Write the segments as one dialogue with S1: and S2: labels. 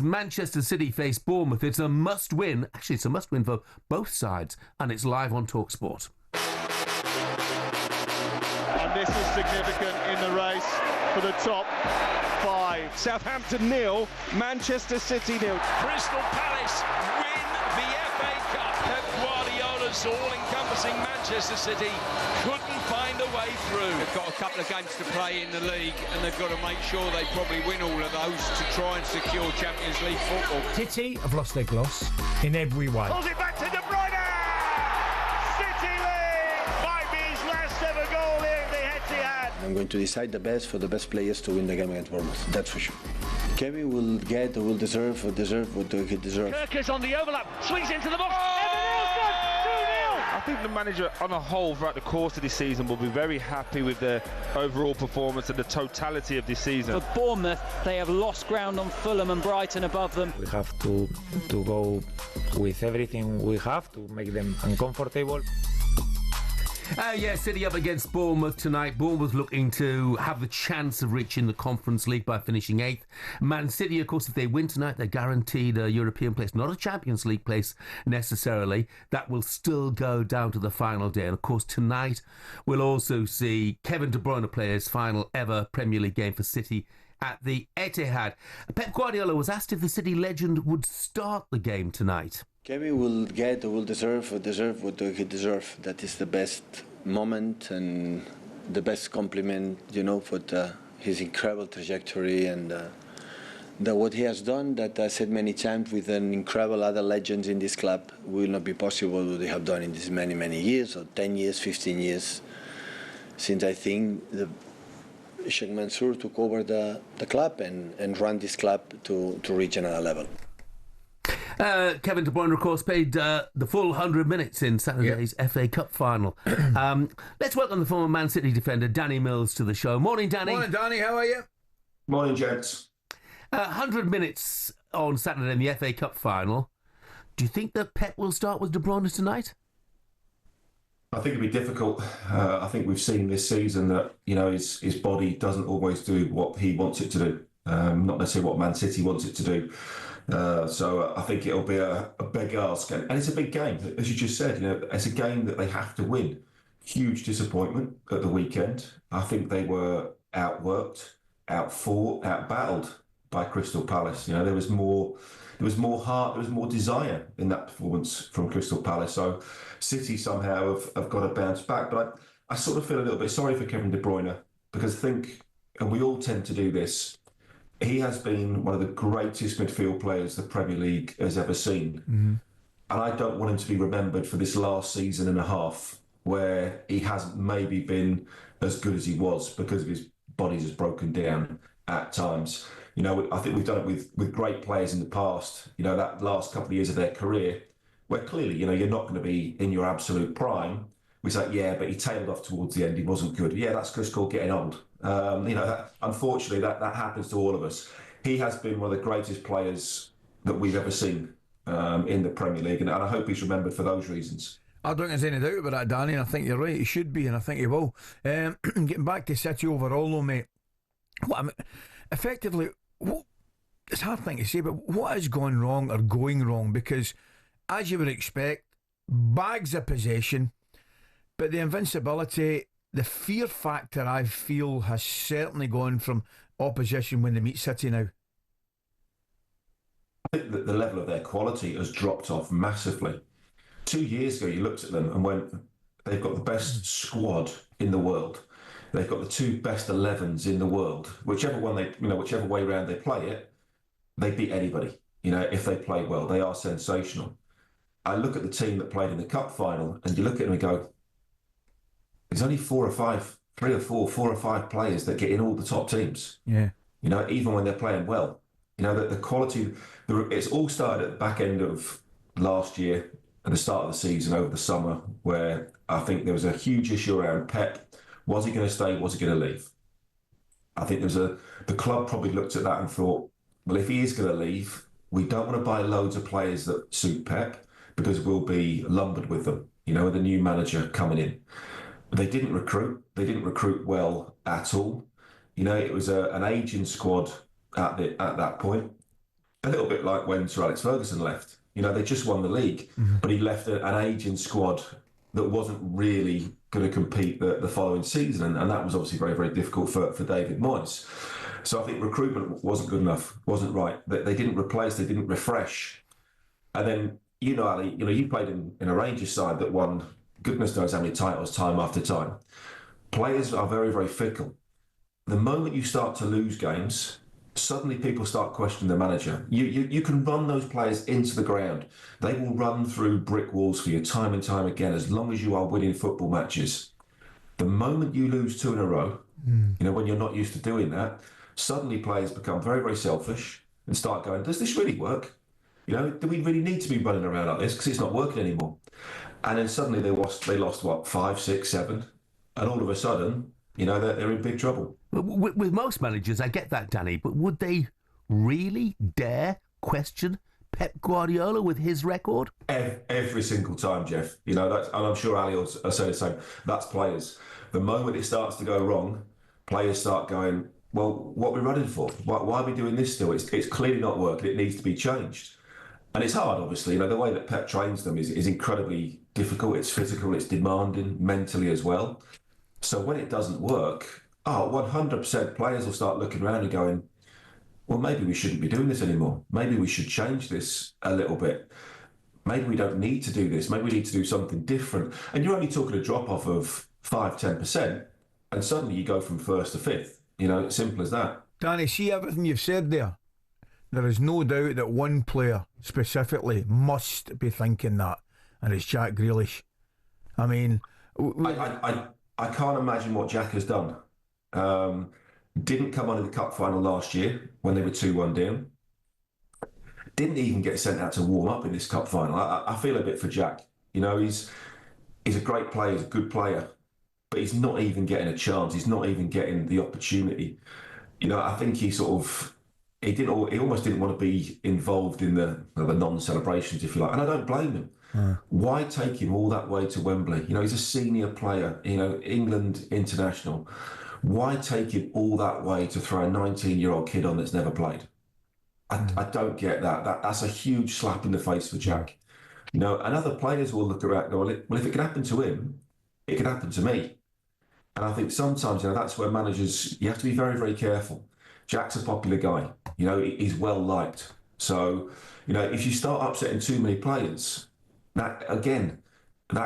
S1: Manchester City face Bournemouth. It's a must-win. Actually, it's a must-win for both sides, and it's live on talkSPORT.
S2: And this is significant in the race for the top five.
S3: Southampton 0, Manchester City 0.
S4: Crystal Palace win the FA Cup. Pep Guardiola's all-encompassing Manchester City couldn't find a way through.
S3: They've got a couple of games to play in the league, and they've got to make sure they probably win all of those to try and secure Champions League football.
S5: City have lost their gloss in every way.
S2: Pulls it back to Bruyne! City lead! Might be his last ever goal here at the Etihad.
S6: I'm going to decide the best for the best players to win the game against Bournemouth. That's for sure. Kevin will deserve what he deserves.
S2: Kirkus on the overlap, swings into the box.
S7: I think the manager on a whole throughout the course of this season will be very happy with their overall performance and the totality of this season.
S8: For Bournemouth, they have lost ground on Fulham and Brighton above them.
S9: We have to go with everything we have to make them uncomfortable.
S1: City up against Bournemouth tonight. Bournemouth looking to have the chance of reaching the Conference League by finishing 8th. Man City, of course, if they win tonight, they're guaranteed a European place, not a Champions League place necessarily. That will still go down to the final day. And of course, tonight we'll also see Kevin De Bruyne play his final ever Premier League game for City at the Etihad. Pep Guardiola was asked if the City legend would start the game tonight.
S6: Kevin will deserve what he deserves. That is the best moment and the best compliment, for his incredible trajectory and what he has done. That I said many times, with an incredible other legends in this club, will not be possible what they have done in these many years, or 10 years, 15 years, since I think Sheikh Mansour took over the club and ran this club to reach another level.
S1: Kevin De Bruyne, of course, played the full 100 minutes in Saturday's FA Cup final. Let's welcome the former Man City defender, Danny Mills, to the show. Morning, Danny.
S10: Morning, Danny. How are you?
S11: Morning, gents.
S1: 100 minutes on Saturday in the FA Cup final. Do you think that Pep will start with De Bruyne tonight?
S11: I think it'll be difficult. I think we've seen this season that, his body doesn't always do what he wants it to do. Not necessarily what Man City wants it to do. So I think it'll be a big ask. And it's a big game, as you just said. It's a game that they have to win. Huge disappointment at the weekend. I think they were outworked, outfought, outbattled by Crystal Palace. There was more heart, there was more desire in that performance from Crystal Palace. So City somehow have got to bounce back. But I sort of feel a little bit sorry for Kevin De Bruyne, because I think, and we all tend to do this, he has been one of the greatest midfield players the Premier League has ever seen. Mm-hmm. And I don't want him to be remembered for this last season and a half where he hasn't maybe been as good as he was because of his body has broken down at times. I think we've done it with great players in the past, that last couple of years of their career, where clearly, you're not going to be in your absolute prime. We say, yeah, but he tailed off towards the end. He wasn't good. Yeah, that's just called getting old. Unfortunately, that happens to all of us. He has been one of the greatest players that we've ever seen in the Premier League, and I hope he's remembered for those reasons.
S10: I don't think there's any doubt about that, Danny, and I think you're right. He should be, and I think he will. Getting back to City overall, though, mate, effectively, it's a hard thing to say, but what is going wrong or going wrong? Because, as you would expect, bags of possession, but the invincibility, the fear factor, I feel, has certainly gone from opposition when they meet City now.
S11: I think that the level of their quality has dropped off massively. 2 years ago, you looked at them and went, they've got the best squad in the world. They've got the 2 best 11s in the world. Whichever way around they play it, they beat anybody. If they play well, they are sensational. I look at the team that played in the cup final, and you look at them and go, there's only 4 or 5 players that get in all the top teams.
S10: Yeah.
S11: Even when they're playing well. The quality, it's all started at the back end of last year, at the start of the season, over the summer, where I think there was a huge issue around Pep. Was he going to stay? Was he going to leave? I think the club probably looked at that and thought, well, if he is going to leave, we don't want to buy loads of players that suit Pep, because we'll be lumbered with them, with a new manager coming in. They didn't recruit. They didn't recruit well at all. It was an aging squad at that point. a little bit like when Sir Alex Ferguson left. You know, they just won the league, but he left an aging squad that wasn't really going to compete the following season, and that was obviously very, very difficult for David Moyes. So I think recruitment wasn't good enough, wasn't right. They didn't replace, they didn't refresh. And then, you know, Ali, you know, you played in a Rangers side that won goodness knows how many titles time after time. Players are very, very fickle. The moment you start to lose games, suddenly people start questioning the manager. You can run those players into the ground. They will run through brick walls for you time and time again, as long as you are winning football matches. The moment you lose 2 in a row, you know, when you're not used to doing that, suddenly players become very, very selfish and start going, does this really work? You know, do we really need to be running around like this? Because it's not working anymore. And then suddenly they lost what, 5, 6, 7? And all of a sudden, you know, they're in big trouble.
S1: With most managers, I get that, Danny, but would they really dare question Pep Guardiola with his record?
S11: Every single time, Jeff. You know, and I'm sure Ali will say the same. That's players. The moment it starts to go wrong, players start going, well, what are we running for? Why are we doing this still? It's clearly not working. It needs to be changed. And it's hard, obviously. You know, the way that Pep trains them is incredibly difficult. It's physical, it's demanding, mentally as well. So when it doesn't work, 100% players will start looking around and going, well, maybe we shouldn't be doing this anymore. Maybe we should change this a little bit. Maybe we don't need to do this. Maybe we need to do something different. And you're only talking a drop-off of 5-10%, and suddenly you go from 1st to 5th. You know, it's simple as that.
S10: Danny, see everything you've said there? There is no doubt that one player specifically must be thinking that, and it's Jack Grealish. I mean...
S11: I can't imagine what Jack has done. Didn't come on in the cup final last year when they were 2-1 down. Didn't even get sent out to warm up in this cup final. I feel a bit for Jack. You know, he's a great player, he's a good player, but he's not even getting a chance. He's not even getting the opportunity. You know, I think he almost didn't want to be involved in the non-celebrations, if you like. And I don't blame him. Why take him all that way to Wembley? You know, he's a senior player, you know, England international. Why take him all that way to throw a 19-year-old kid on that's never played? I don't get that. That's a huge slap in the face for Jack. You know, and other players will look around and go, well, if it can happen to him, it can happen to me. And I think sometimes, you know, that's where managers, you have to be very, very careful. Jack's a popular guy. You know, he's well liked. So, you know, if you start upsetting too many players, that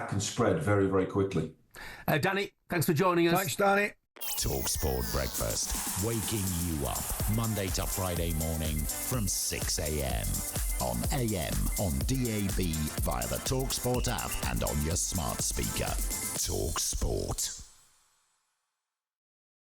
S11: can spread very, very quickly.
S1: Danny, thanks for joining us.
S10: Thanks, Danny.
S12: talkSPORT Breakfast, waking you up Monday to Friday morning from 6 a.m. on AM, on DAB, via the talkSPORT app and on your smart speaker. talkSPORT.